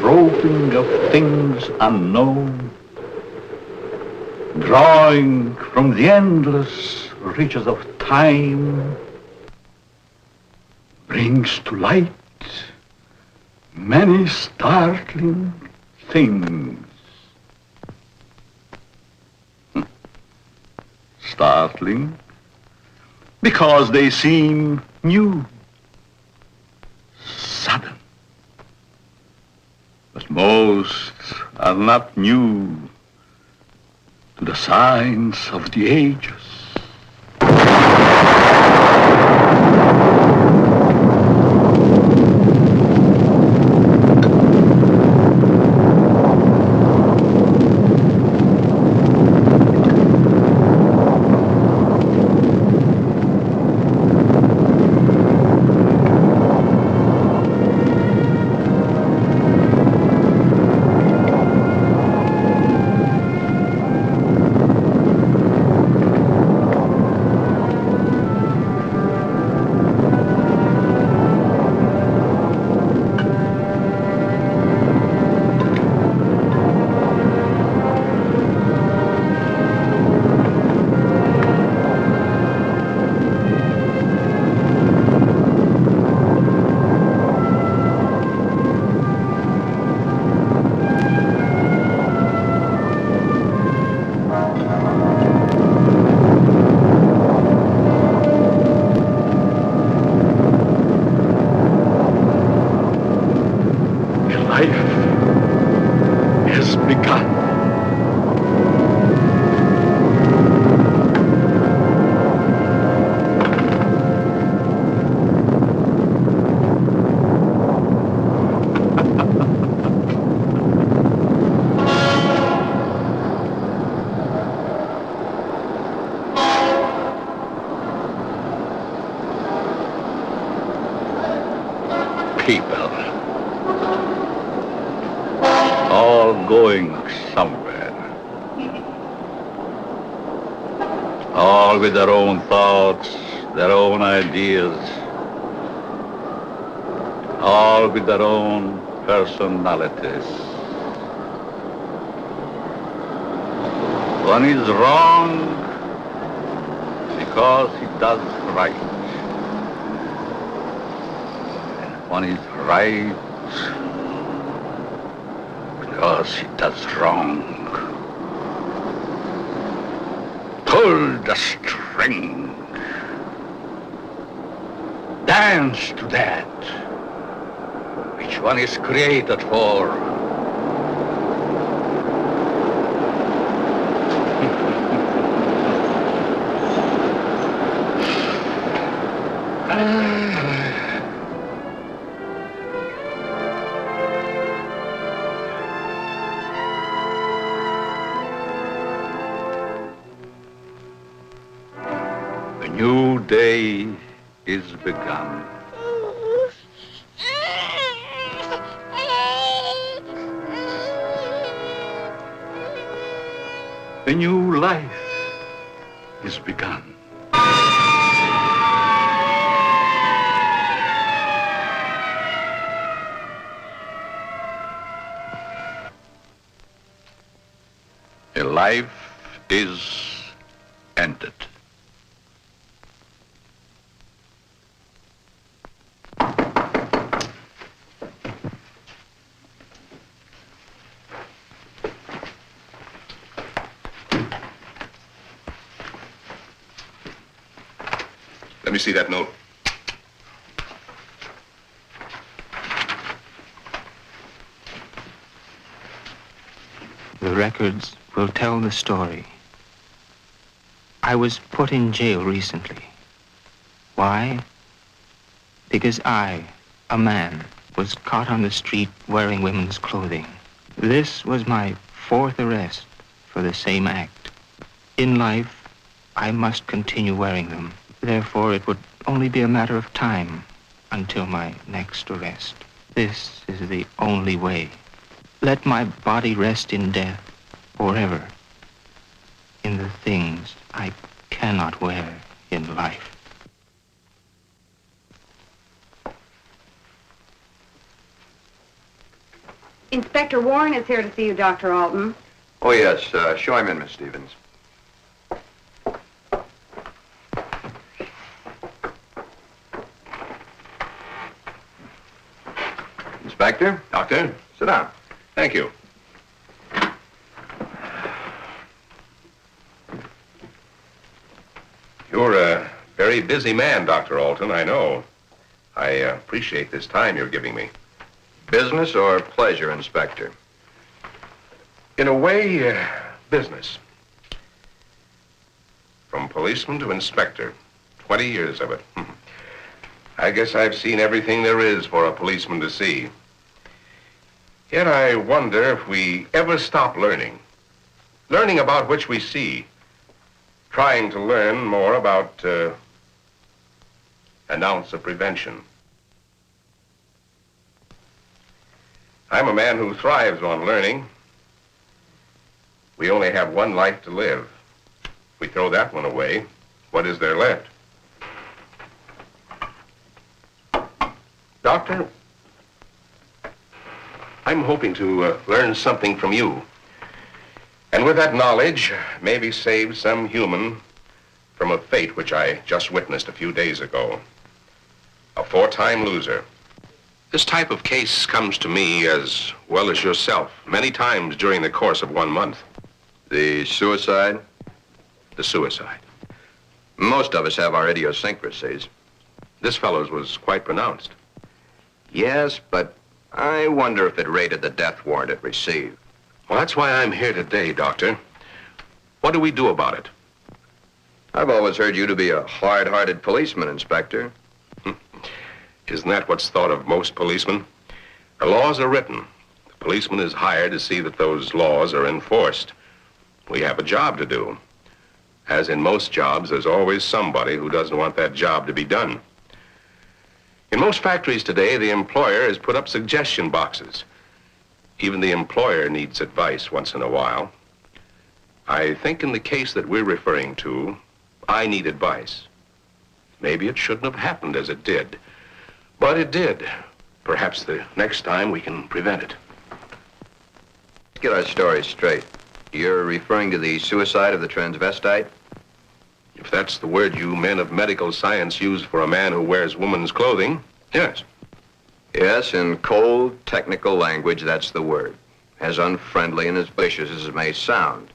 groping of things unknown, drawing from the endless reaches of time, brings to light many startling things. Startling because they seem new, sudden. But most are not new to the science of the ages. People, all going somewhere, all with their own thoughts, their own ideas, all with their own personalities. One is wrong because he does right. One is right because he does wrong. Pull the string. Dance to that which one is created for. Day is begun. A new life is begun. A life is ended. Let me see that note. The records will tell the story. I was put in jail recently. Why? Because I, a man, was caught on the street wearing women's clothing. This was my 4th arrest for the same act. In life, I must continue wearing them. Therefore, it would only be a matter of time until my next arrest. This is the only way. Let my body rest in death forever in the things I cannot wear in life. Inspector Warren is here to see you, Dr. Alton. Oh, yes. Show him in, Miss Stevens. Inspector? Doctor? Sit down. Thank you. You're a very busy man, Dr. Alton, I know. I appreciate this time you're giving me. Business or pleasure, Inspector? In a way, business. From policeman to inspector, 20 years of it. I guess I've seen everything there is for a policeman to see. Yet I wonder if we ever stop learning. Learning about which we see. Trying to learn more about an ounce of prevention. I'm a man who thrives on learning. We only have one life to live. If we throw that one away, what is there left? Doctor, I'm hoping to learn something from you. And with that knowledge, maybe save some human from a fate which I just witnessed a few days ago. A 4-time loser. This type of case comes to me as well as yourself many times during the course of 1 month. The suicide? The suicide. Most of us have our idiosyncrasies. This fellow's was quite pronounced. Yes, but I wonder if it rated the death warrant it received. Well, that's why I'm here today, Doctor. What do we do about it? I've always heard you to be a hard-hearted policeman, Inspector. Isn't that what's thought of most policemen? The laws are written. The policeman is hired to see that those laws are enforced. We have a job to do. As in most jobs, there's always somebody who doesn't want that job to be done. In most factories today, the employer has put up suggestion boxes. Even the employer needs advice once in a while. I think in the case that we're referring to, I need advice. Maybe it shouldn't have happened as it did. But it did. Perhaps the next time we can prevent it. Let's get our story straight. You're referring to the suicide of the transvestite? If that's the word you men of medical science use for a man who wears woman's clothing, yes. Yes, in cold, technical language, that's the word. As unfriendly and as vicious as it may sound.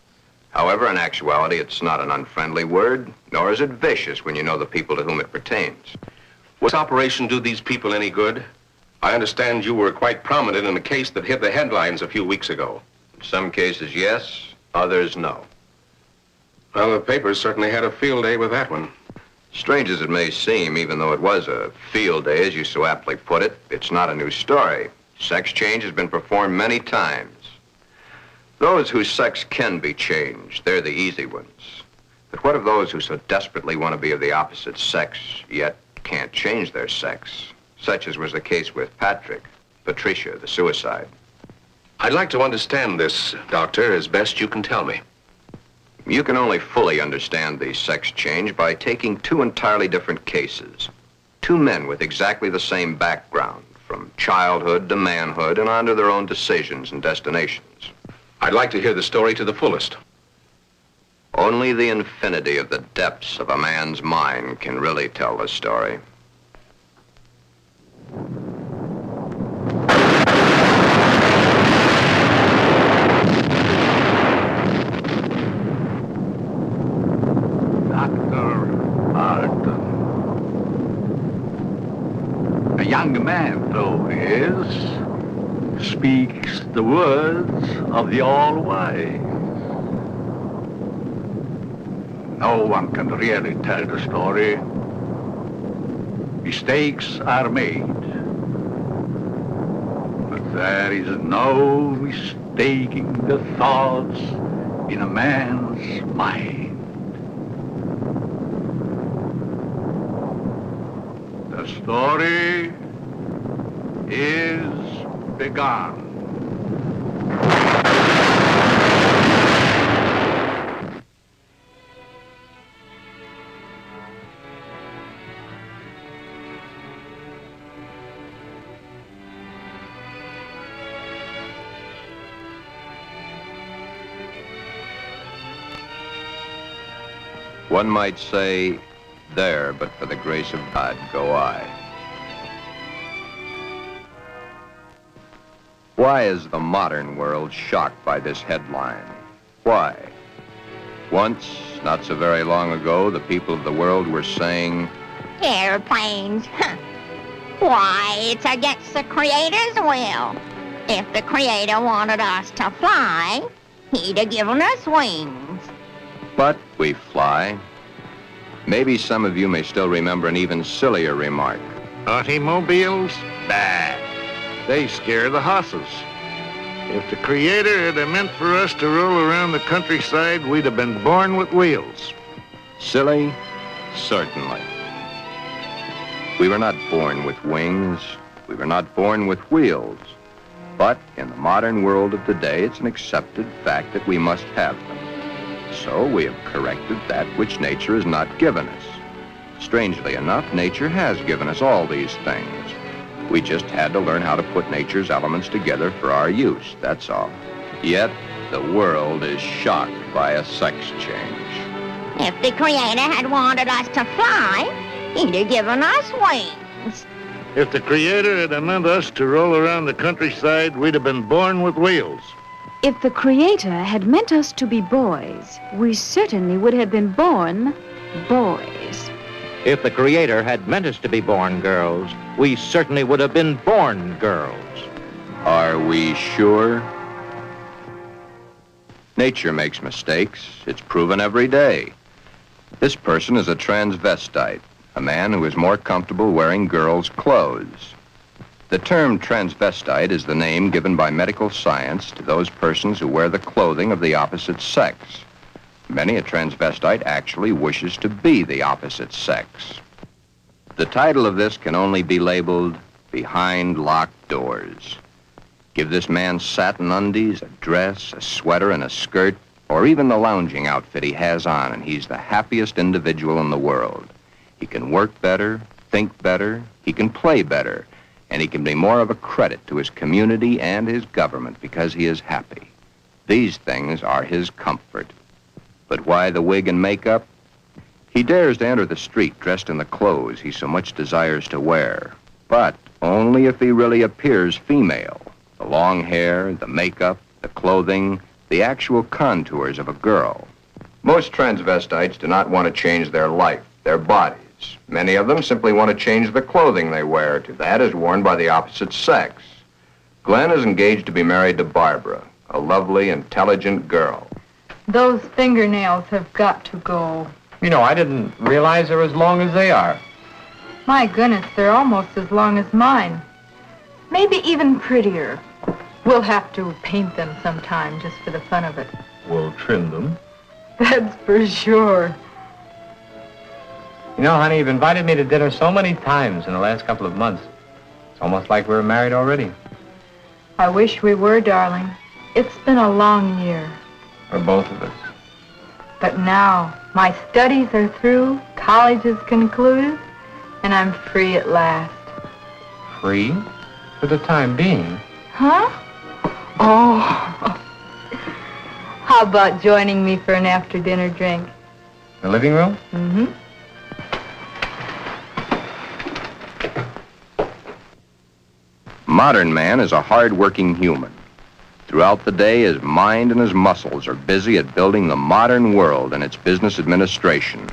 However, in actuality, it's not an unfriendly word, nor is it vicious when you know the people to whom it pertains. Was this operation do these people any good? I understand you were quite prominent in a case that hit the headlines a few weeks ago. In some cases, yes. Others, no. Well, the papers certainly had a field day with that one. Strange as it may seem, even though it was a field day, as you so aptly put it, it's not a new story. Sex change has been performed many times. Those whose sex can be changed, they're the easy ones. But what of those who so desperately want to be of the opposite sex, yet can't change their sex? Such as was the case with Patricia, the suicide. I'd like to understand this, Doctor, as best you can tell me. You can only fully understand the sex change by taking two entirely different cases. Two men with exactly the same background, from childhood to manhood and on to their own decisions and destinations. I'd like to hear the story to the fullest. Only the infinity of the depths of a man's mind can really tell the story. Alton. A young man, though he is, speaks the words of the All-Wise. No one can really tell the story. Mistakes are made. But there is no mistaking the thoughts in a man's mind. The story is begun. One might say, there, but for the grace of God, go I. Why is the modern world shocked by this headline? Why? Once, not so very long ago, the people of the world were saying, airplanes, huh? Why, it's against the Creator's will. If the Creator wanted us to fly, he'd have given us wings. but we fly. Maybe some of you may still remember an even sillier remark. Automobiles? Bah. They scare the hosses. If the Creator had meant for us to roll around the countryside, we'd have been born with wheels. Silly? Certainly. We were not born with wings. We were not born with wheels. But in the modern world of today, it's an accepted fact that we must have them. So we have corrected that which nature has not given us. Strangely enough, nature has given us all these things. We just had to learn how to put nature's elements together for our use, that's all. Yet, the world is shocked by a sex change. If the Creator had wanted us to fly, he'd have given us wings. If the Creator had meant us to roll around the countryside, we'd have been born with wheels. If the Creator had meant us to be boys, we certainly would have been born boys. If the Creator had meant us to be born girls, we certainly would have been born girls. Are we sure? Nature makes mistakes. It's proven every day. This person is a transvestite, a man who is more comfortable wearing girls' clothes. The term transvestite is the name given by medical science to those persons who wear the clothing of the opposite sex. Many a transvestite actually wishes to be the opposite sex. The title of this can only be labeled Behind Locked Doors. Give this man satin undies, a dress, a sweater, and a skirt, or even the lounging outfit he has on, and he's the happiest individual in the world. He can work better, think better, he can play better, and he can be more of a credit to his community and his government because he is happy. These things are his comfort. But why the wig and makeup? He dares to enter the street dressed in the clothes he so much desires to wear, but only if he really appears female. The long hair, the makeup, the clothing, the actual contours of a girl. Most transvestites do not want to change their life, their bodies. Many of them simply want to change the clothing they wear to that is worn by the opposite sex. Glen is engaged to be married to Barbara, a lovely, intelligent girl. Those fingernails have got to go. You know, I didn't realize they're as long as they are. My goodness, they're almost as long as mine. Maybe even prettier. We'll have to paint them sometime just for the fun of it. We'll trim them. That's for sure. You know, honey, you've invited me to dinner so many times in the last couple of months. It's almost like we're married already. I wish we were, darling. It's been a long year. For both of us. But now, my studies are through, college is concluded, and I'm free at last. Free? For the time being. Huh? Oh. How about joining me for an after-dinner drink? The living room? Mm-hmm. Modern man is a hard-working human. Throughout the day, his mind and his muscles are busy at building the modern world and its business administration.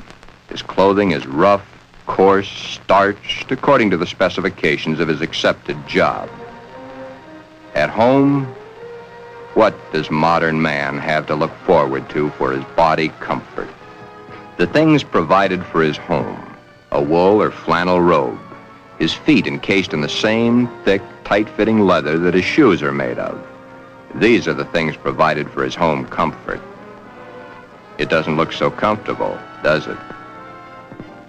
His clothing is rough, coarse, starched, according to the specifications of his accepted job. At home, what does modern man have to look forward to for his body comfort? The things provided for his home, a wool or flannel robe, his feet encased in the same thick, tight-fitting leather that his shoes are made of. These are the things provided for his home comfort. It doesn't look so comfortable, does it?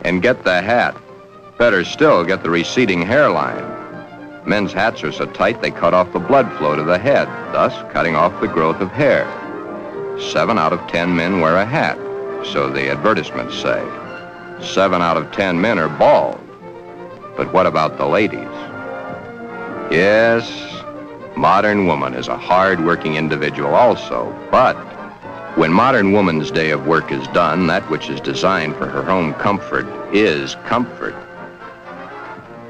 And get the hat. Better still, get the receding hairline. Men's hats are so tight they cut off the blood flow to the head, thus cutting off the growth of hair. 7 out of 10 men wear a hat, so the advertisements say. 7 out of 10 men are bald. But what about the ladies? Yes, modern woman is a hard-working individual also, but When modern woman's day of work is done, that which is designed for her home comfort is comfort.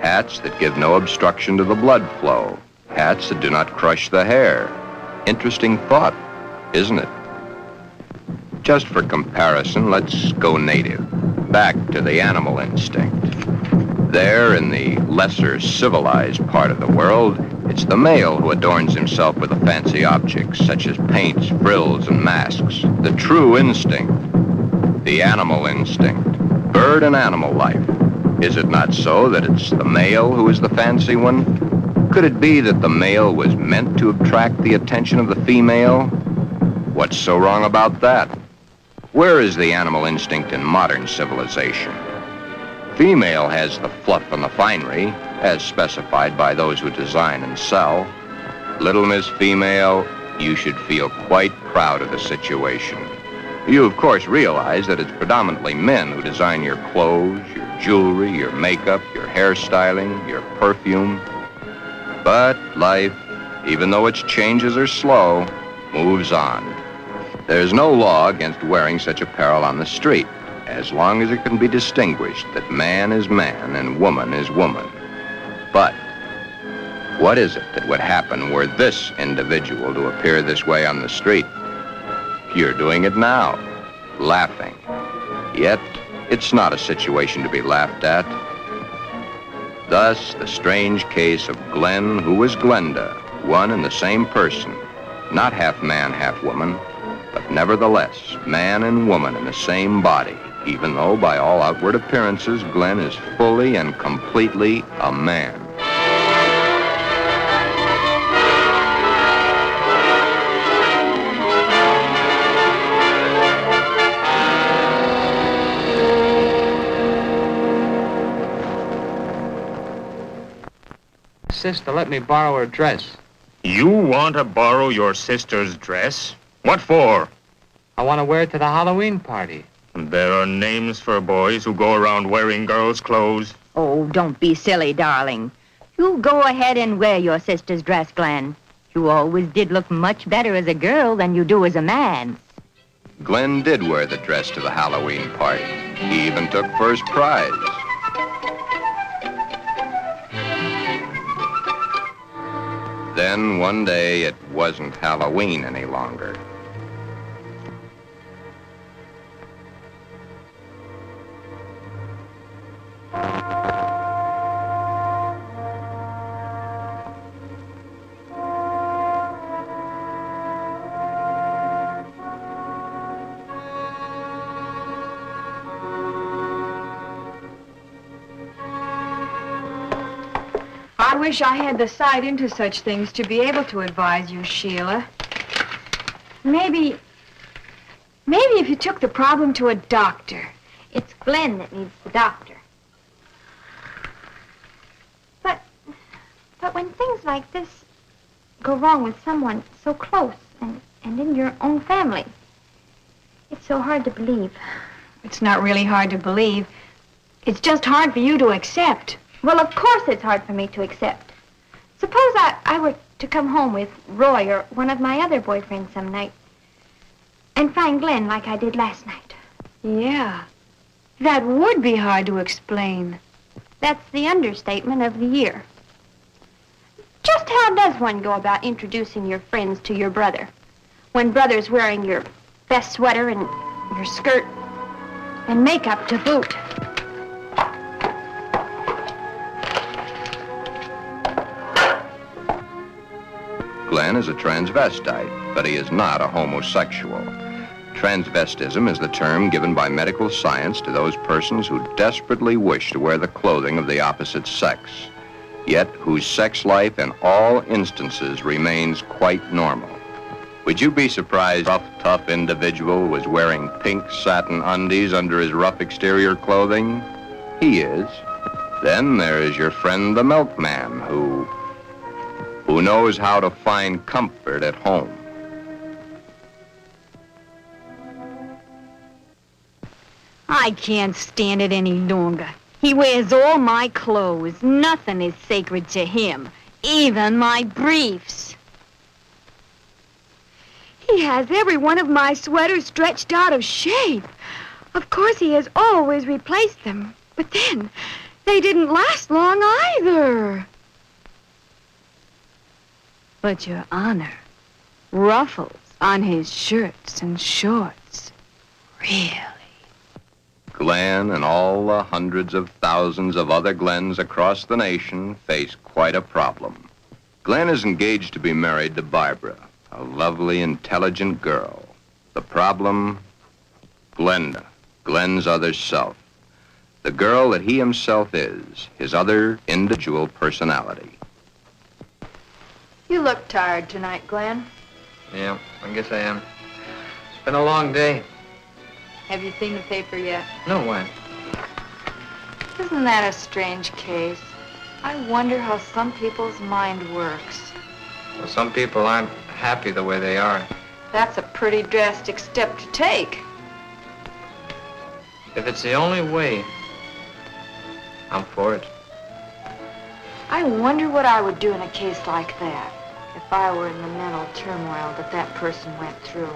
Hats that give no obstruction to the blood flow. Hats that do not crush the hair. Interesting thought, isn't it? Just for comparison, let's go native. Back to the animal instinct. There, in the lesser civilized part of the world, it's the male who adorns himself with the fancy objects, such as paints, frills, and masks. The true instinct. The animal instinct. Bird and animal life. Is it not so that it's the male who is the fancy one? Could it be that the male was meant to attract the attention of the female? What's so wrong about that? Where is the animal instinct in modern civilization? Female has the fluff and the finery, as specified by those who design and sell. Little Miss Female, you should feel quite proud of the situation. You, of course, realize that it's predominantly men who design your clothes, your jewelry, your makeup, your hairstyling, your perfume. But life, even though its changes are slow, moves on. There's no law against wearing such apparel on the street, as long as it can be distinguished that man is man and woman is woman. But what is it that would happen were this individual to appear this way on the street? You're doing it now, laughing. Yet, it's not a situation to be laughed at. Thus, the strange case of Glen, who was Glenda, one and the same person, not half man, half woman, but nevertheless, man and woman in the same body, even though by all outward appearances, Glen is fully and completely a man. Sister, let me borrow her dress. You want to borrow your sister's dress? What for? I want to wear it to the Halloween party. There are names for boys who go around wearing girls' clothes. Oh, don't be silly, darling. You go ahead and wear your sister's dress, Glen. You always did look much better as a girl than you do as a man. Glen did wear the dress to the Halloween party. He even took first prize. Then one day it wasn't Halloween any longer. I wish I had the sight into such things to be able to advise you, Sheila. Maybe if you took the problem to a doctor. It's Glen that needs the doctor. But when things like this go wrong with someone so close and in your own family, it's so hard to believe. It's not really hard to believe. It's just hard for you to accept. Well, of course it's hard for me to accept. Suppose I were to come home with Roy or one of my other boyfriends some night and find Glen like I did last night. Yeah, that would be hard to explain. That's the understatement of the year. Just how does one go about introducing your friends to your brother when brother's wearing your best sweater and your skirt and makeup to boot? Glen is a transvestite, but he is not a homosexual. Transvestism is the term given by medical science to those persons who desperately wish to wear the clothing of the opposite sex, yet whose sex life in all instances remains quite normal. Would you be surprised a rough, tough individual was wearing pink satin undies under his rough exterior clothing? He is. Then there is your friend the milkman who knows how to find comfort at home. I can't stand it any longer. He wears all my clothes. Nothing is sacred to him, even my briefs. He has every one of my sweaters stretched out of shape. Of course, he has always replaced them. But then, they didn't last long either. But, Your Honor, ruffles on his shirts and shorts. Really? Glen and all the hundreds of thousands of other Glens across the nation face quite a problem. Glen is engaged to be married to Barbara, a lovely, intelligent girl. The problem? Glenda, Glen's other self. The girl that he himself is, his other individual personality. You look tired tonight, Glen. Yeah, I guess I am. It's been a long day. Have you seen the paper yet? No, why? Isn't that a strange case? I wonder how some people's mind works. Well, some people aren't happy the way they are. That's a pretty drastic step to take. If it's the only way, I'm for it. I wonder what I would do in a case like that if I were in the mental turmoil that person went through.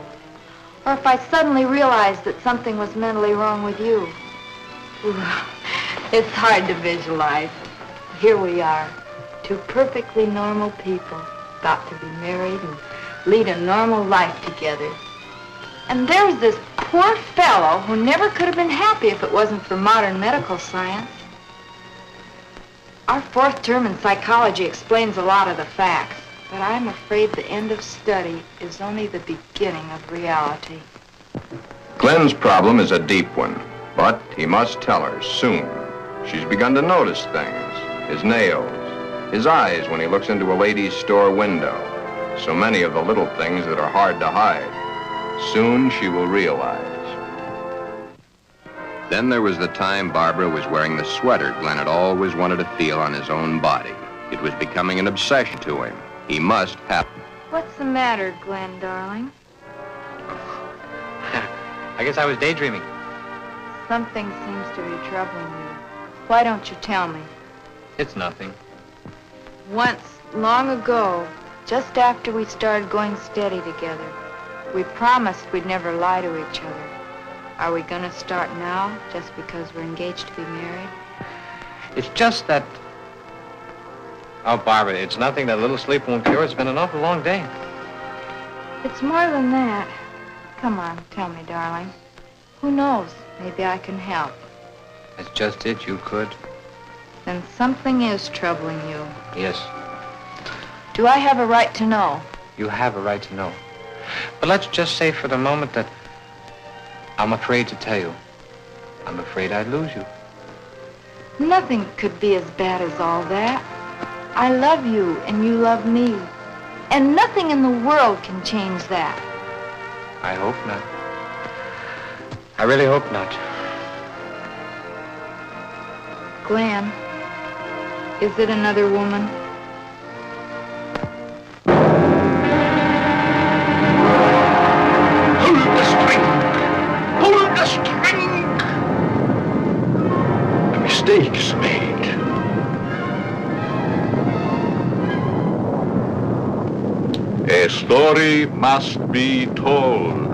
Or if I suddenly realized that something was mentally wrong with you. Ooh, it's hard to visualize. Here we are, two perfectly normal people, about to be married and lead a normal life together. And there's this poor fellow who never could have been happy if it wasn't for modern medical science. Our fourth term in psychology explains a lot of the facts, but I'm afraid the end of study is only the beginning of reality. Glen's problem is a deep one, but he must tell her soon. She's begun to notice things. His nails, his eyes when he looks into a lady's store window. So many of the little things that are hard to hide. Soon she will realize. Then there was the time Barbara was wearing the sweater Glen had always wanted to feel on his own body. It was becoming an obsession to him. He must have it. What's the matter, Glen, darling? I guess I was daydreaming. Something seems to be troubling you. Why don't you tell me? It's nothing. Once, long ago, just after we started going steady together, we promised we'd never lie to each other. Are we gonna start now, just because we're engaged to be married? It's just that... Oh, Barbara, it's nothing that a little sleep won't cure. It's been an awful long day. It's more than that. Come on, tell me, darling. Who knows? Maybe I can help. That's just it. You could. Then something is troubling you. Yes. Do I have a right to know? You have a right to know. But let's just say for the moment that I'm afraid to tell you. I'm afraid I'd lose you. Nothing could be as bad as all that. I love you and you love me. And nothing in the world can change that. I hope not. I really hope not. Glen, is it another woman? Pull the string! Pull the string! A mistake's made. A story must be told.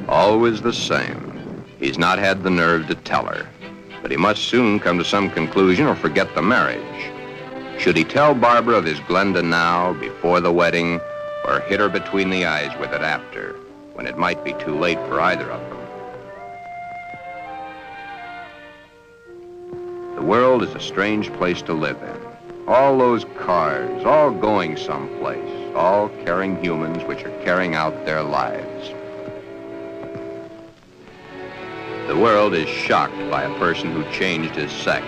Always the same. He's not had the nerve to tell her. But he must soon come to some conclusion or forget the marriage. Should he tell Barbara of his Glenda now, before the wedding, or hit her between the eyes with it after, when it might be too late for either of them? The world is a strange place to live in. All those cars, all going someplace, all carrying humans which are carrying out their lives. The world is shocked by a person who changed his sex.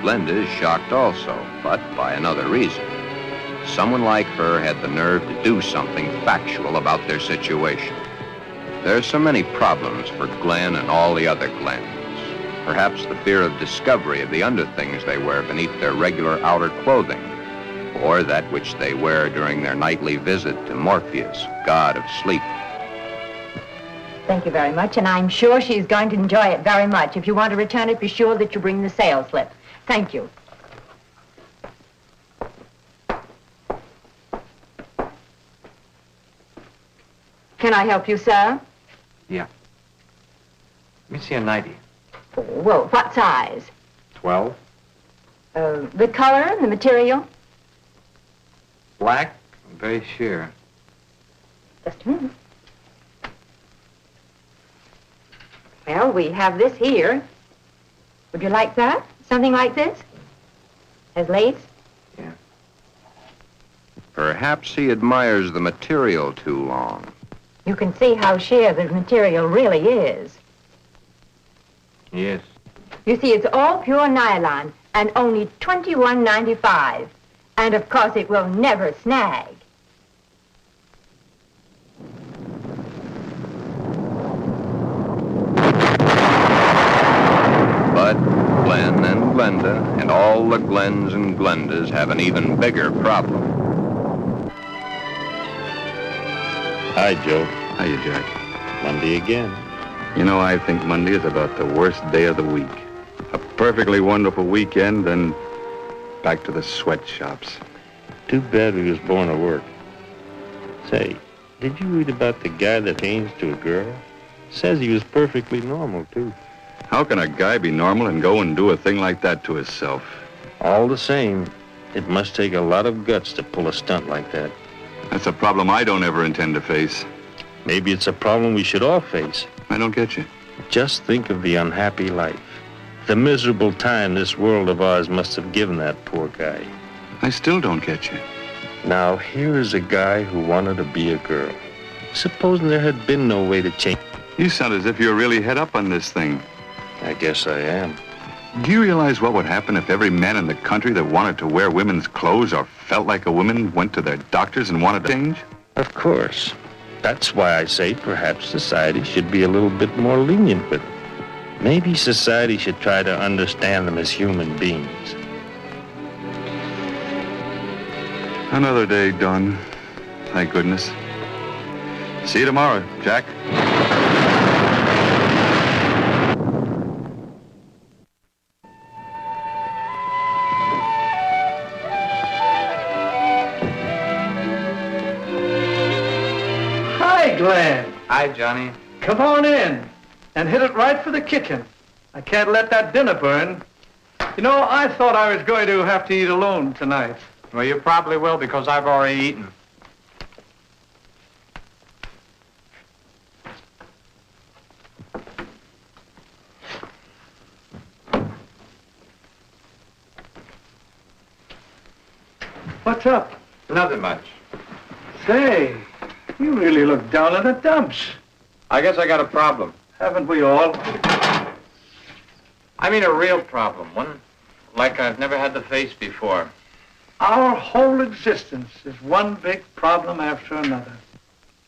Glenda is shocked also, but by another reason. Someone like her had the nerve to do something factual about their situation. There are so many problems for Glen and all the other Glens. Perhaps the fear of discovery of the underthings they wear beneath their regular outer clothing, or that which they wear during their nightly visit to Morpheus, god of sleep. Thank you very much, and I'm sure she's going to enjoy it very much. If you want to return it, be sure that you bring the sales slip. Thank you. Can I help you, sir? Yeah. Let me see a 90. Well, what size? 12. The color, the material? Black, very sheer. Just a minute. Well, we have this here. Would you like that? Something like this? Has lace? Yeah. Perhaps he admires the material too long. You can see how sheer the material really is. Yes. You see, it's all pure nylon and only $21.95. And of course, it will never snag. But Glen and Glenda and all the Glens and Glendas have an even bigger problem. Hi, Joe. Hiya, Jack. Monday again. You know, I think Monday is about the worst day of the week. A perfectly wonderful weekend, then back to the sweatshops. Too bad we was born to work. Say, did you read about the guy that hangs to a girl? Says he was perfectly normal, too. How can a guy be normal and go and do a thing like that to himself? All the same, it must take a lot of guts to pull a stunt like that. That's a problem I don't ever intend to face. Maybe it's a problem we should all face. I don't get you. Just think of the unhappy life. The miserable time this world of ours must have given that poor guy. I still don't get you. Now, here is a guy who wanted to be a girl. Supposing there had been no way to change. You sound as if you're really head up on this thing. I guess I am. Do you realize what would happen if every man in the country that wanted to wear women's clothes or felt like a woman went to their doctors and wanted to change? Of course. That's why I say perhaps society should be a little bit more lenient with them. Maybe society should try to understand them as human beings. Another day done. Thank goodness. See you tomorrow, Jack. Hi, Glen. Hi, Johnny. Come on in and hit it right for the kitchen. I can't let that dinner burn. You know, I thought I was going to have to eat alone tonight. Well, you probably will because I've already eaten. What's up? Nothing much. Say, you really look down in the dumps. I guess I got a problem. Haven't we all? I mean a real problem, one like I've never had to face before. Our whole existence is one big problem after another.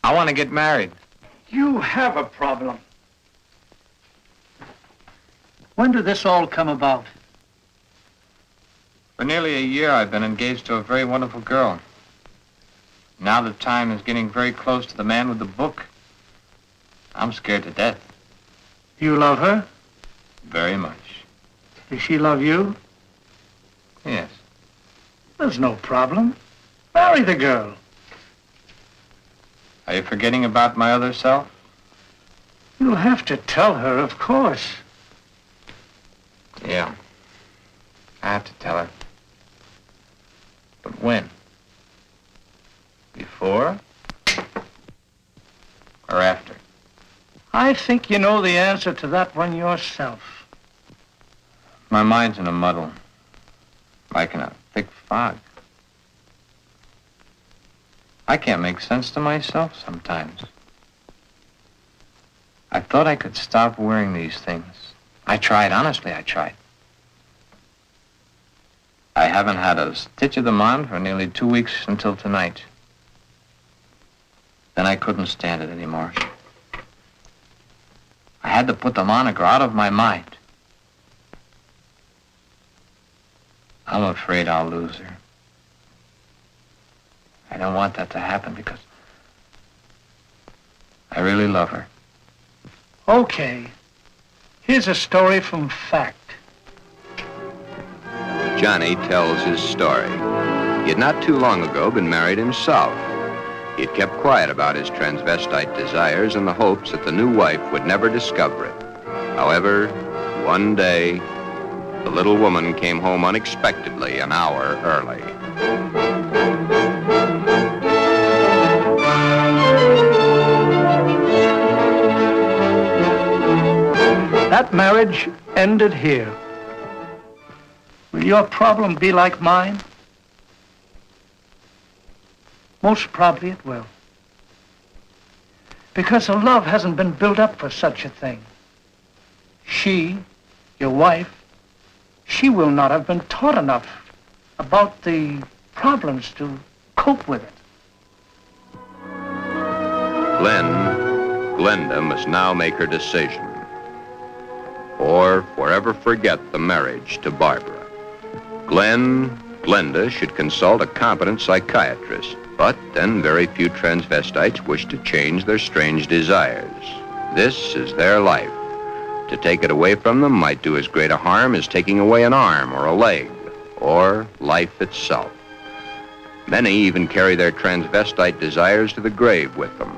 I want to get married. You have a problem. When did this all come about? For nearly a year, I've been engaged to a very wonderful girl. Now the time is getting very close to the man with the book. I'm scared to death. You love her? Very much. Does she love you? Yes. There's no problem. Marry the girl. Are you forgetting about my other self? You'll have to tell her, of course. Yeah. I have to tell her. But when? Before? Or after? I think you know the answer to that one yourself. My mind's in a muddle. Like in a thick fog. I can't make sense to myself sometimes. I thought I could stop wearing these things. I tried, honestly, I tried. I haven't had a stitch of them on for nearly 2 weeks until tonight. Then I couldn't stand it anymore. I had to put them on or go out of my mind. I'm afraid I'll lose her. I don't want that to happen because I really love her. Okay. Here's a story from fact. Johnny tells his story. He had not too long ago been married himself. He had kept quiet about his transvestite desires in the hopes that the new wife would never discover it. However, one day, the little woman came home unexpectedly an hour early. That marriage ended here. Will your problem be like mine? Most probably it will. Because the love hasn't been built up for such a thing. She, your wife, she will not have been taught enough about the problems to cope with it. Glenda must now make her decision, or forever forget the marriage to Barbara. Glenda should consult a competent psychiatrist, but then very few transvestites wish to change their strange desires. This is their life. To take it away from them might do as great a harm as taking away an arm or a leg, or life itself. Many even carry their transvestite desires to the grave with them.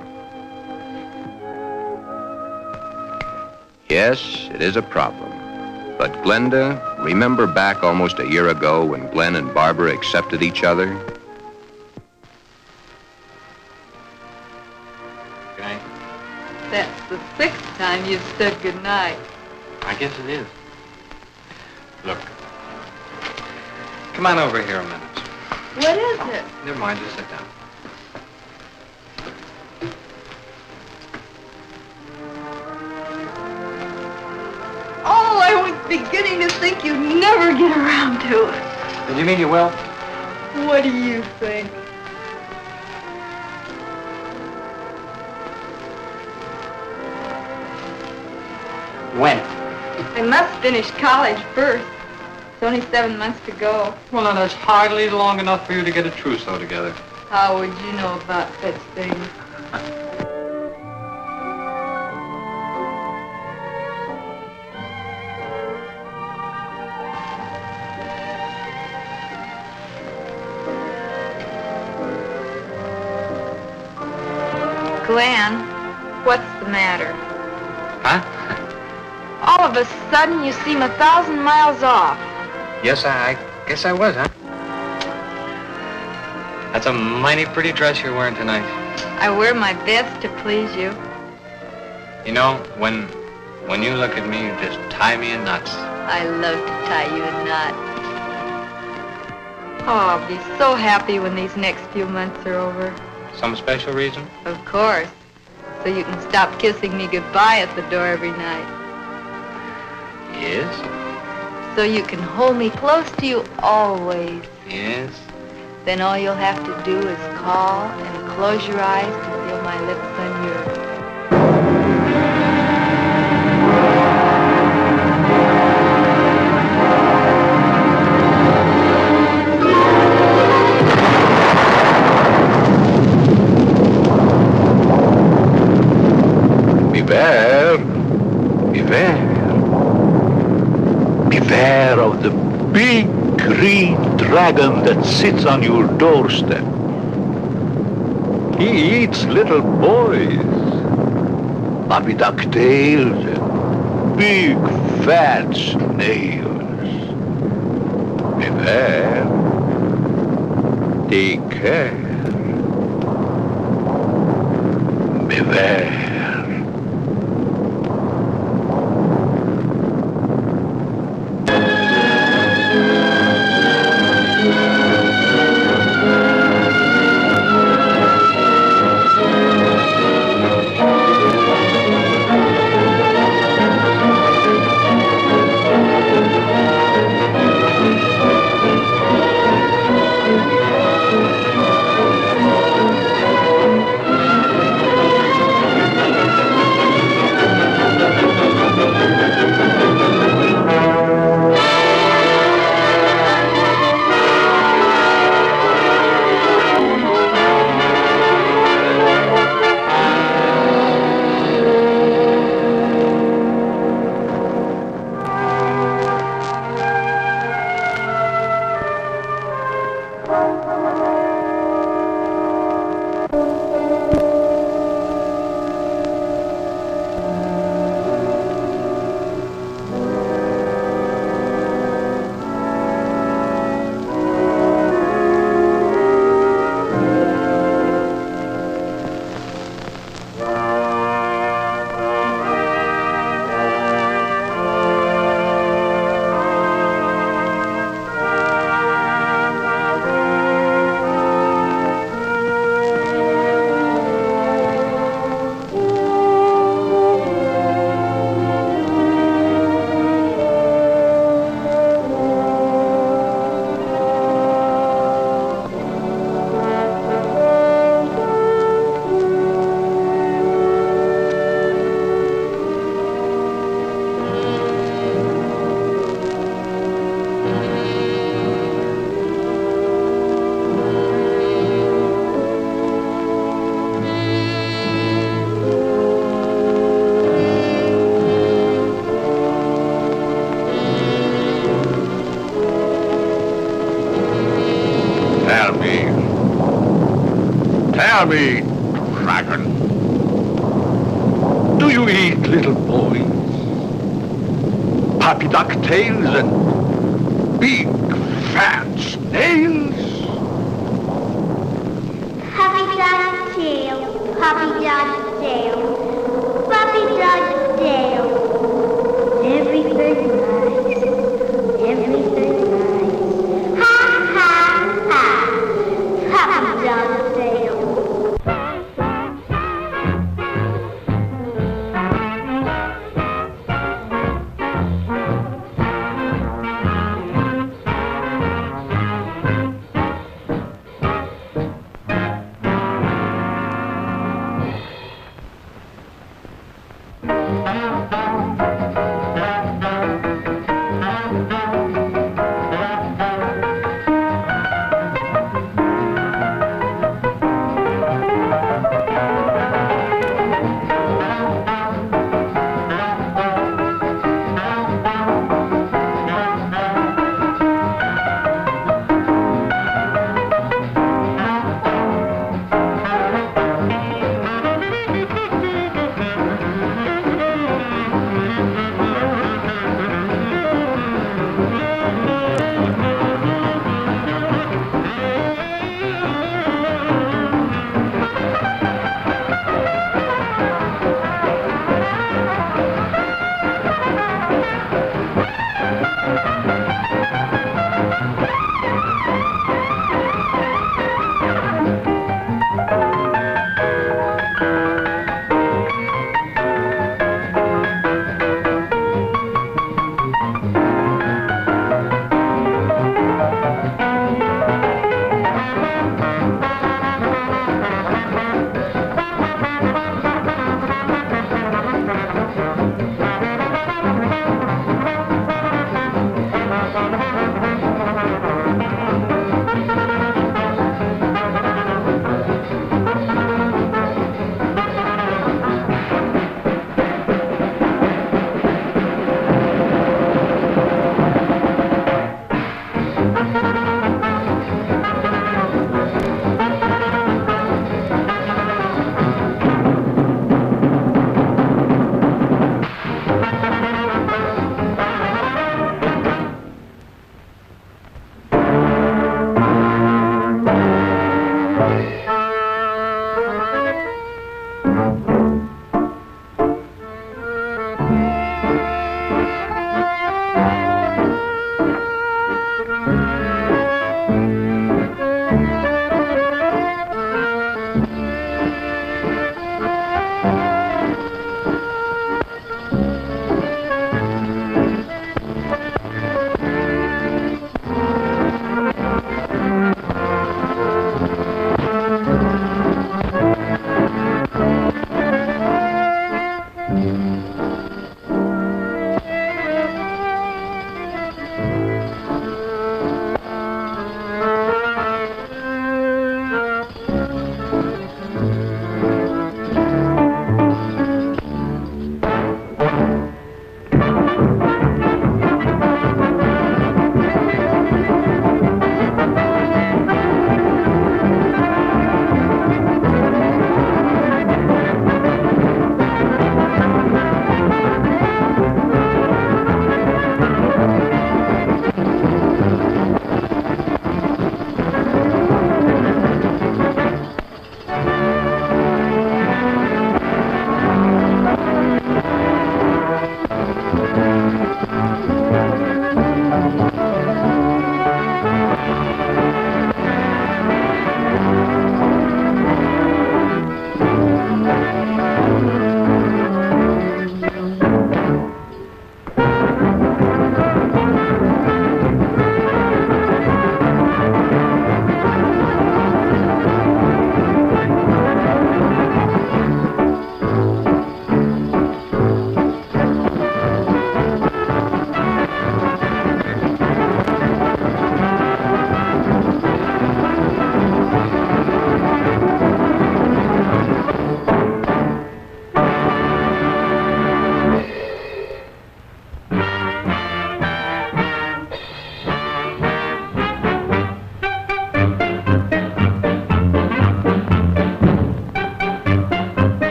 Yes, it is a problem. But Glenda, remember back almost a year ago when Glen and Barbara accepted each other? Okay. That's the 6th time you've said goodnight. I guess it is. Look. Come on over here a minute. What is it? Never mind, just sit down. Oh, I was beginning to think you'd never get around to it. Did you mean you will? What do you think? When? I must finish college first. It's only 7 months to go. Well, now, that's hardly long enough for you to get a trousseau together. How would you know about such things? Glen, what's the matter? Huh? All of a sudden, you seem 1,000 miles off. Yes, I guess I was, huh? That's a mighty pretty dress you're wearing tonight. I wear my best to please you. You know, when you look at me, you just tie me in knots. I love to tie you in knots. Oh, I'll be so happy when these next few months are over. Some special reason? Of course. So you can stop kissing me goodbye at the door every night. Yes? So you can hold me close to you always. Yes? Then all you'll have to do is call and close your eyes to feel my lips on yours. Beware, beware, beware of the big green dragon that sits on your doorstep. He eats little boys, puppy ducktails, and big fat snails. Beware, take care, beware. Tell me, dragon, do you eat little boys? Puppy duck tails and big fat snails? Puppy dog tail, puppy dog tail, puppy dog tail. Everything nice, everything nice. Ha, ha, ha, puppy dog tail.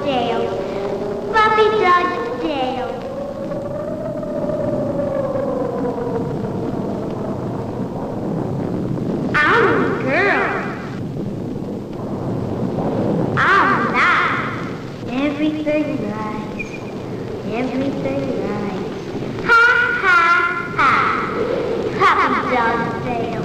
tail. Puppy dog's tail. I'm a girl. I'm not. Everything right. Everything right. Ha ha ha. Puppy dog's tail.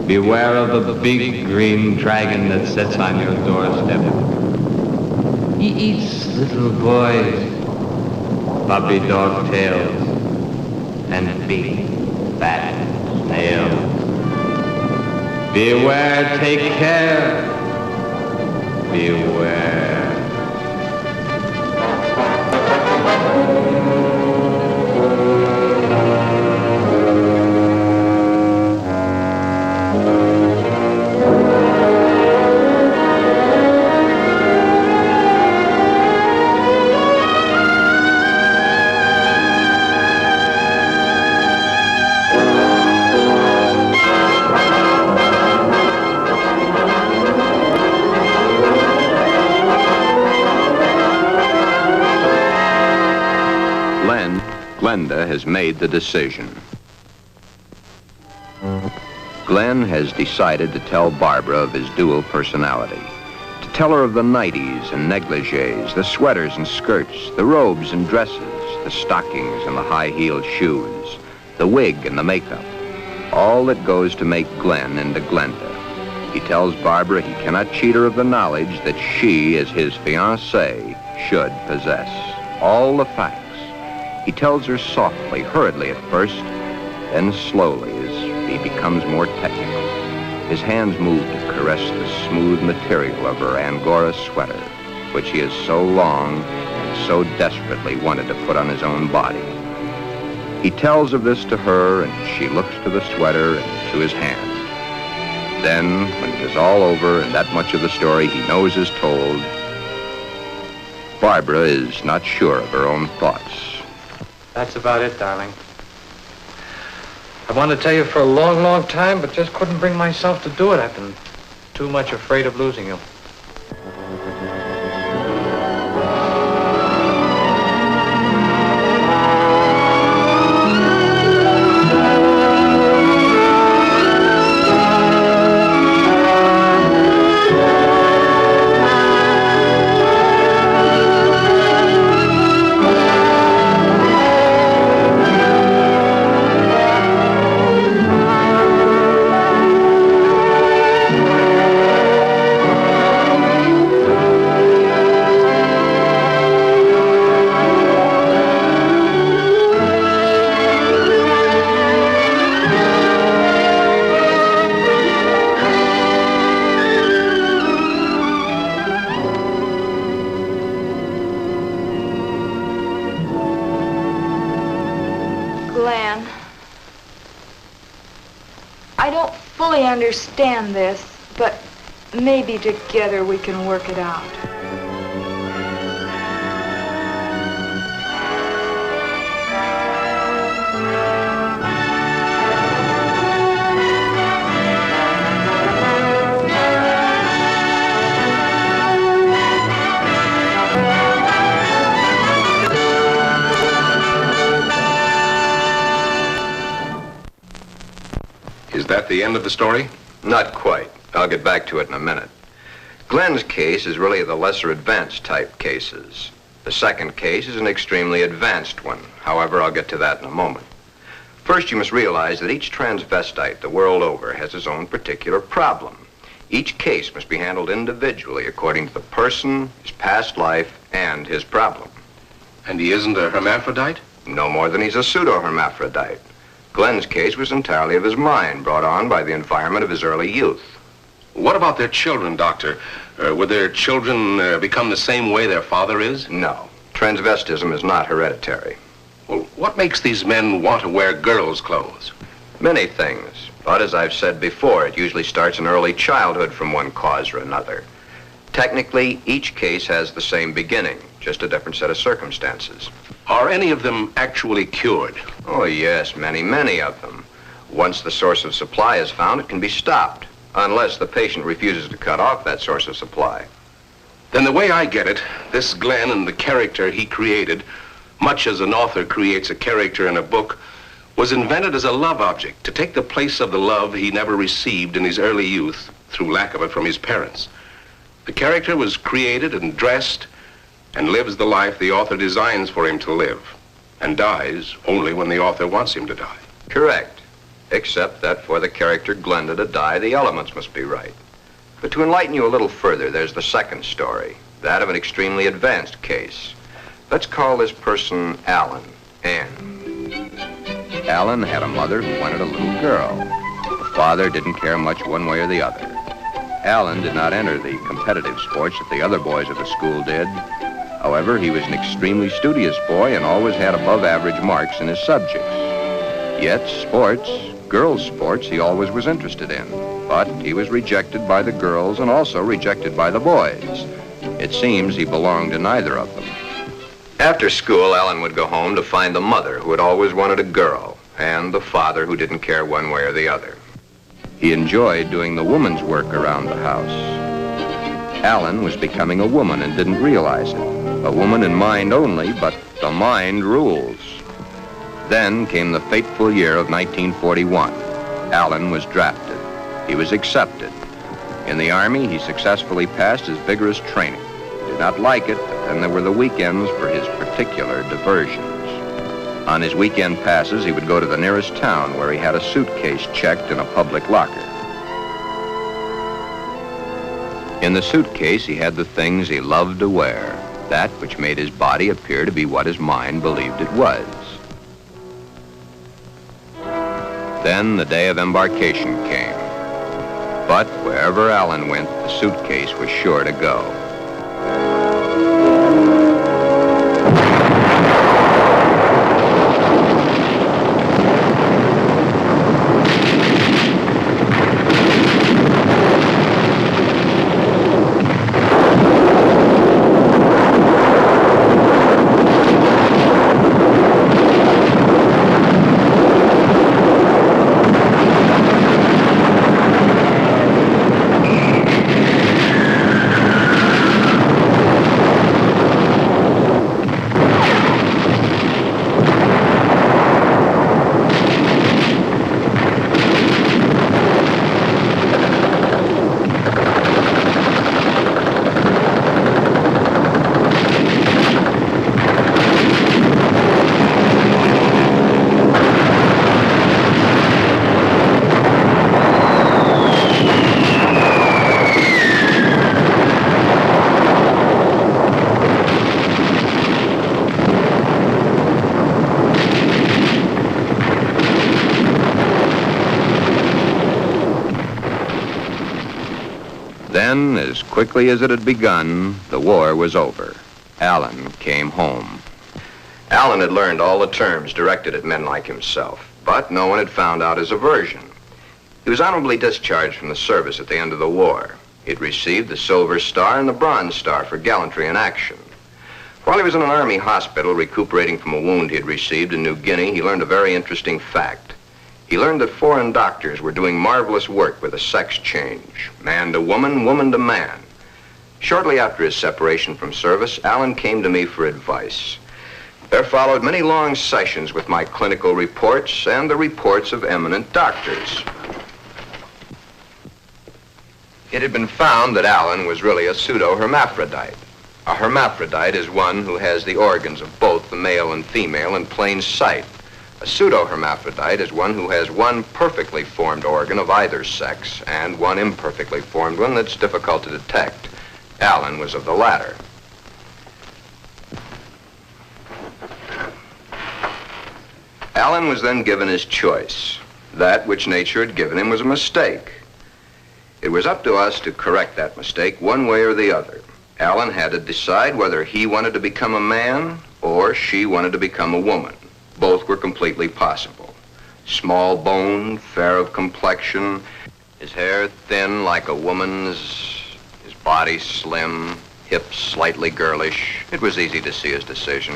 Beware of the big green dragon that sits on your doorstep. He eats little boys, puppy dog tails, and big fat snails. Beware, take care. Beware. Glenda has made the decision. Glen has decided to tell Barbara of his dual personality. To tell her of the nighties and negligees, the sweaters and skirts, the robes and dresses, the stockings and the high-heeled shoes, the wig and the makeup. All that goes to make Glen into Glenda. He tells Barbara he cannot cheat her of the knowledge that she, as his fiancée, should possess. All the facts. He tells her softly, hurriedly at first, then slowly as he becomes more technical. His hands move to caress the smooth material of her Angora sweater, which he has so long so desperately wanted to put on his own body. He tells of this to her, and she looks to the sweater and to his hand. Then, when it is all over and that much of the story he knows is told, Barbara is not sure of her own thoughts. That's about it, darling. I wanted to tell you for a long, long time, but just couldn't bring myself to do it. I've been too much afraid of losing you. Glen, I don't fully understand this, but maybe together we can work it out. Is that the end of the story? Not quite. I'll get back to it in a minute. Glen's case is really the lesser advanced type cases. The second case is an extremely advanced one. However, I'll get to that in a moment. First, you must realize that each transvestite the world over has his own particular problem. Each case must be handled individually according to the person, his past life, and his problem. And he isn't a hermaphrodite? No more than he's a pseudo-hermaphrodite. Glen's case was entirely of his mind, brought on by the environment of his early youth. What about their children, Doctor? Would their children become the same way their father is? No. Transvestism is not hereditary. Well, what makes these men want to wear girls' clothes? Many things. But as I've said before, it usually starts in early childhood from one cause or another. Technically, each case has the same beginning, just a different set of circumstances. Are any of them actually cured? Oh, yes, many, many of them. Once the source of supply is found, it can be stopped, unless the patient refuses to cut off that source of supply. Then the way I get it, this Glen and the character he created, much as an author creates a character in a book, was invented as a love object to take the place of the love he never received in his early youth through lack of it from his parents. The character was created and dressed and lives the life the author designs for him to live, and dies only when the author wants him to die. Correct. Except that for the character Glenda to die, the elements must be right. But to enlighten you a little further, there's the second story, that of an extremely advanced case. Let's call this person Allan, Anne. Allan had a mother who wanted a little girl. The father didn't care much one way or the other. Allan did not enter the competitive sports that the other boys of the school did. However, he was an extremely studious boy and always had above-average marks in his subjects. Yet sports, girls' sports, he always was interested in. But he was rejected by the girls and also rejected by the boys. It seems he belonged to neither of them. After school, Allan would go home to find the mother who had always wanted a girl and the father who didn't care one way or the other. He enjoyed doing the woman's work around the house. Allan was becoming a woman and didn't realize it. A woman in mind only, but the mind rules. Then came the fateful year of 1941. Allan was drafted. He was accepted. In the Army, he successfully passed his vigorous training. He did not like it, but then there were the weekends for his particular diversions. On his weekend passes, he would go to the nearest town where he had a suitcase checked in a public locker. In the suitcase, he had the things he loved to wear, that which made his body appear to be what his mind believed it was. Then the day of embarkation came. But wherever Allan went, the suitcase was sure to go. Then, as quickly as it had begun, the war was over. Allan came home. Allan had learned all the terms directed at men like himself, but no one had found out his aversion. He was honorably discharged from the service at the end of the war. He had received the Silver Star and the Bronze Star for gallantry in action. While he was in an army hospital recuperating from a wound he had received in New Guinea, he learned a very interesting fact. He learned that foreign doctors were doing marvelous work with a sex change, man to woman, woman to man. Shortly after his separation from service, Allan came to me for advice. There followed many long sessions with my clinical reports and the reports of eminent doctors. It had been found that Allan was really a pseudo-hermaphrodite. A hermaphrodite is one who has the organs of both the male and female in plain sight. A pseudo-hermaphrodite is one who has one perfectly formed organ of either sex and one imperfectly formed one that's difficult to detect. Allan was of the latter. Allan was then given his choice. That which nature had given him was a mistake. It was up to us to correct that mistake one way or the other. Allan had to decide whether he wanted to become a man or she wanted to become a woman. Both were completely possible. Small boned, fair of complexion, his hair thin like a woman's, his body slim, hips slightly girlish. It was easy to see his decision,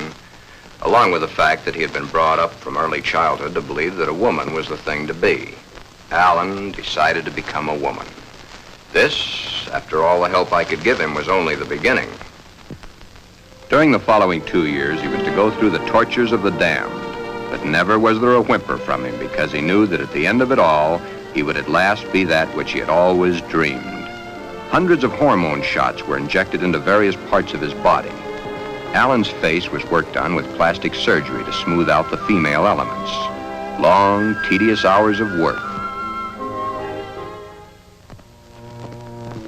along with the fact that he had been brought up from early childhood to believe that a woman was the thing to be. Allan decided to become a woman. This, after all the help I could give him, was only the beginning. During the following 2 years, he was to go through the tortures of the damned, but never was there a whimper from him because he knew that at the end of it all, he would at last be that which he had always dreamed. Hundreds of hormone shots were injected into various parts of his body. Allan's face was worked on with plastic surgery to smooth out the female elements. Long, tedious hours of work.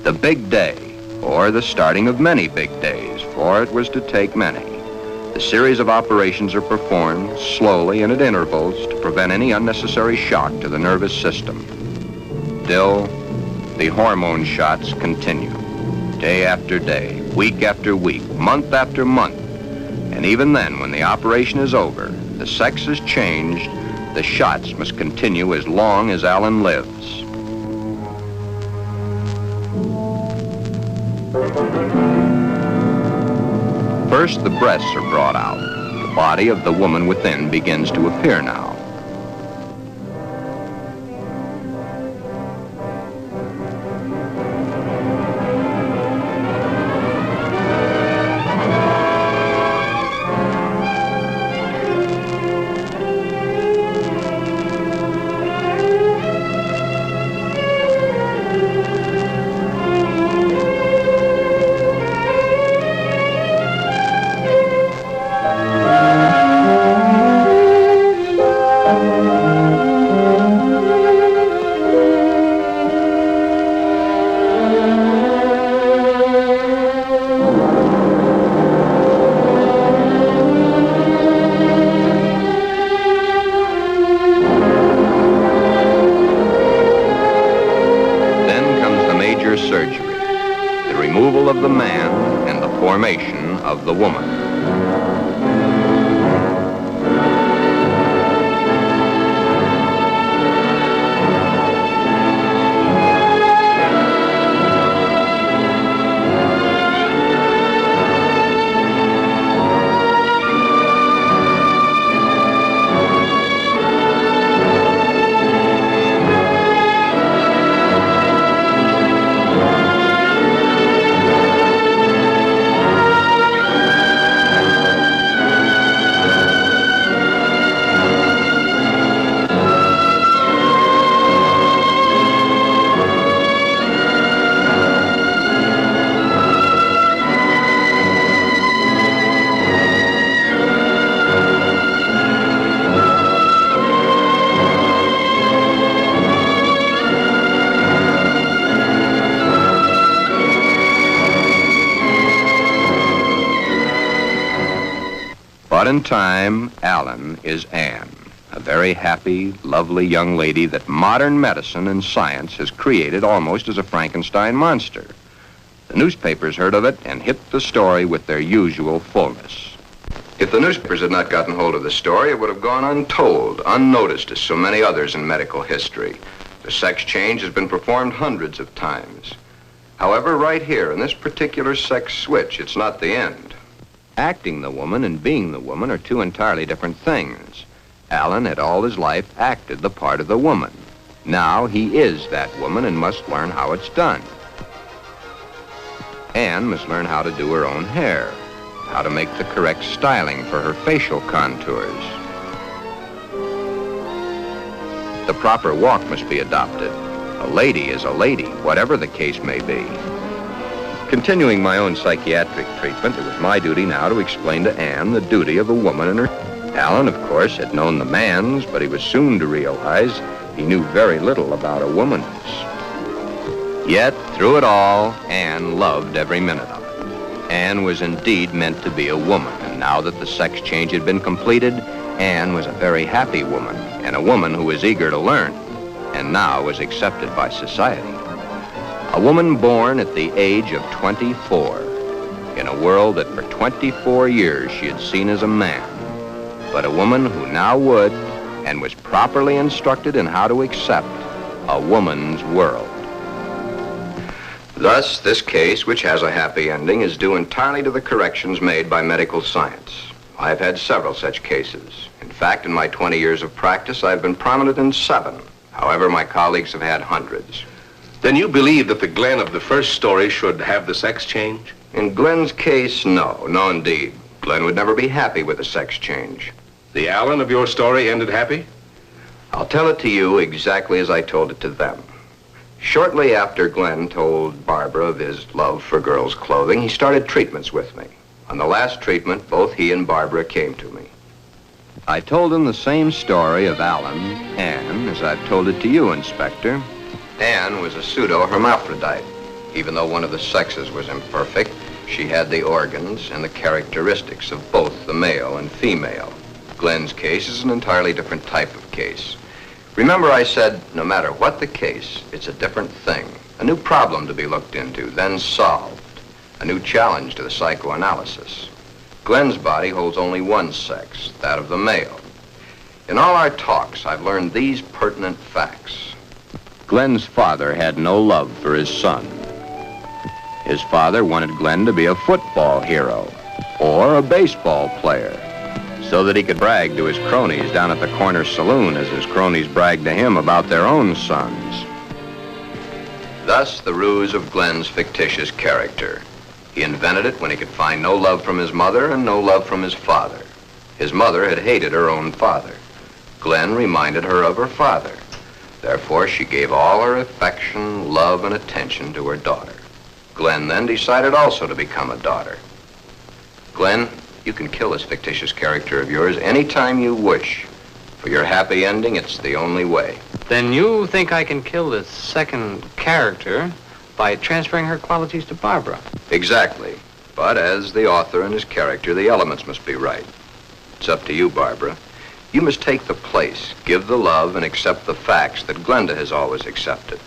The big day, or the starting of many big days, for it was to take many. The series of operations are performed slowly and at intervals to prevent any unnecessary shock to the nervous system. Still, the hormone shots continue, day after day, week after week, month after month. And even then, when the operation is over, the sex is changed, the shots must continue as long as Allan lives. First, the breasts are brought out. The body of the woman within begins to appear now. Of the man and the formation of the woman. But in time, Allan is Anne, a very happy, lovely young lady that modern medicine and science has created almost as a Frankenstein monster. The newspapers heard of it and hit the story with their usual fullness. If the newspapers had not gotten hold of the story, it would have gone untold, unnoticed as so many others in medical history. The sex change has been performed hundreds of times. However, right here, in this particular sex switch, it's not the end. Acting the woman and being the woman are two entirely different things. Allan had all his life acted the part of the woman. Now he is that woman and must learn how it's done. Anne must learn how to do her own hair, how to make the correct styling for her facial contours. The proper walk must be adopted. A lady is a lady, whatever the case may be. Continuing my own psychiatric treatment, it was my duty now to explain to Anne the duty of a woman and her. Allan, of course, had known the man's, but he was soon to realize he knew very little about a woman's. Yet, through it all, Anne loved every minute of it. Anne was indeed meant to be a woman, and now that the sex change had been completed, Anne was a very happy woman, and a woman who was eager to learn, and now was accepted by society. A woman born at the age of 24, in a world that for 24 years she had seen as a man, but a woman who now would, and was properly instructed in how to accept, a woman's world. Thus, this case, which has a happy ending, is due entirely to the corrections made by medical science. I've had several such cases. In fact, in my 20 years of practice, I've been prominent in 7. However, my colleagues have had hundreds. Then you believe that the Glen of the first story should have the sex change? In Glen's case, no. No, indeed. Glen would never be happy with a sex change. The Allan of your story ended happy? I'll tell it to you exactly as I told it to them. Shortly after Glen told Barbara of his love for girls' clothing, he started treatments with me. On the last treatment, both he and Barbara came to me. I told him the same story of Allan, Anne, as I've told it to you, Inspector. Anne was a pseudo-hermaphrodite. Even though one of the sexes was imperfect, she had the organs and the characteristics of both the male and female. Glen's case is an entirely different type of case. Remember I said, no matter what the case, it's a different thing. A new problem to be looked into, then solved. A new challenge to the psychoanalysis. Glen's body holds only one sex, that of the male. In all our talks, I've learned these pertinent facts. Glen's father had no love for his son. His father wanted Glen to be a football hero or a baseball player, so that he could brag to his cronies down at the corner saloon as his cronies bragged to him about their own sons. Thus, the ruse of Glen's fictitious character. He invented it when he could find no love from his mother and no love from his father. His mother had hated her own father. Glen reminded her of her father. Therefore, she gave all her affection, love, and attention to her daughter. Glen then decided also to become a daughter. Glen, you can kill this fictitious character of yours anytime you wish. For your happy ending, it's the only way. Then you think I can kill this second character by transferring her qualities to Barbara? Exactly. But as the author and his character, the elements must be right. It's up to you, Barbara. You must take the place, give the love, and accept the facts that Glenda has always accepted.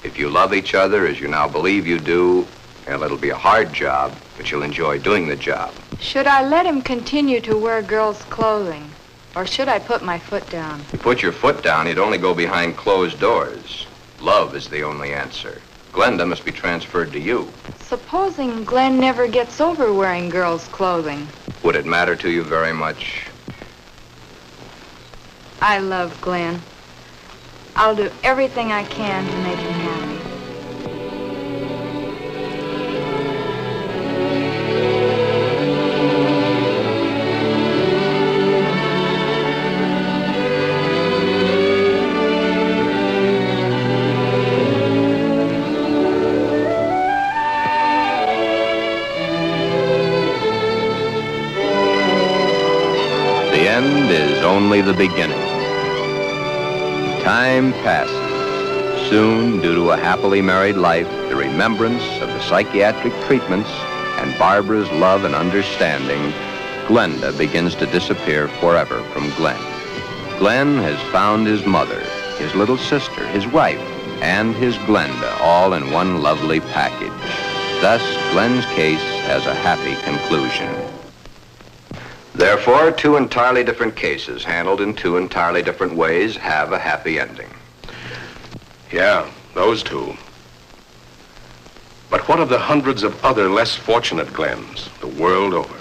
If you love each other as you now believe you do, well, it'll be a hard job, but you'll enjoy doing the job. Should I let him continue to wear girls' clothing? Or should I put my foot down? If you put your foot down, you'd only go behind closed doors. Love is the only answer. Glenda must be transferred to you. Supposing Glen never gets over wearing girls' clothing. Would it matter to you very much? I love Glen. I'll do everything I can to make him happy. The end is only the beginning. Time passes. Soon, due to a happily married life, the remembrance of the psychiatric treatments, and Barbara's love and understanding, Glenda begins to disappear forever from Glen. Glen has found his mother, his little sister, his wife, and his Glenda, all in one lovely package. Thus, Glen's case has a happy conclusion. Therefore, two entirely different cases, handled in two entirely different ways, have a happy ending. Yeah, those two. But what of the hundreds of other less fortunate Glens the world over?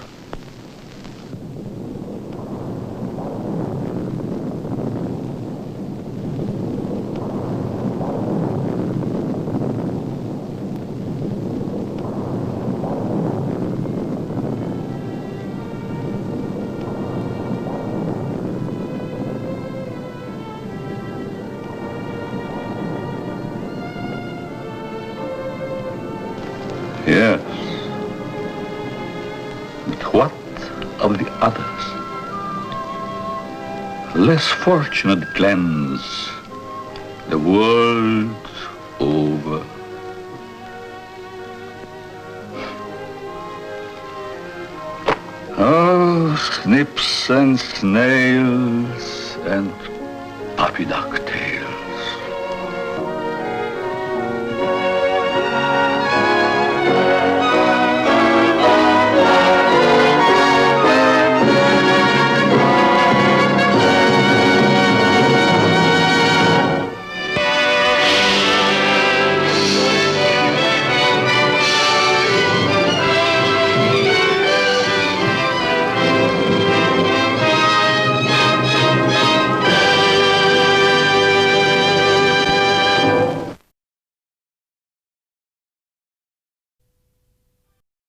Yes. But what of the others? Less fortunate Glens the world over. Oh, snips and snails and puppy ducktails.